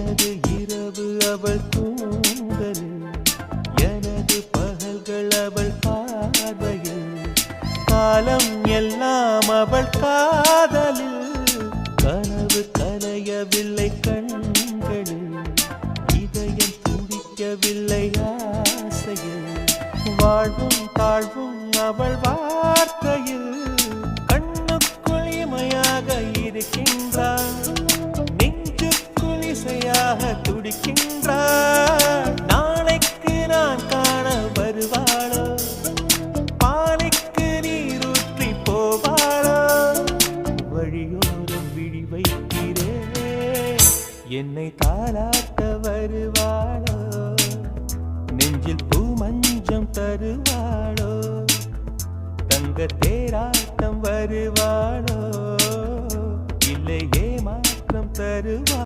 எனது இரவு அவள் தூங்கலில், எனது பகல்கள் அவள் பார்வையில், காலம் எல்லாம் அவள் காதலில். கனவு கலையவில்லை கண்களில், இதயம் துடிக்கவில்லை ஆசையில், வாழ்வும் தாழ்வும் அவள் வார்த்தையில். கண்ணுக்குள் இமையாக இருக்கின்றாள், நெஞ்சுக்குள் இசையாக துடிக்கின்றாள். நாளைக்கு நான் காண வருவாளோ, பானைக்கு நீரூற்றி போவாளோ, வழியோரம் விழி வைக்கிறேன், என்னை தாலாட்ட வருவாளோ, நெஞ்சில் பூ மஞ்சம் தருவாளோ, தங்க தேராட்டம் வருவாளோ, இல்லை ஏமாற்றம் தருவாளோ.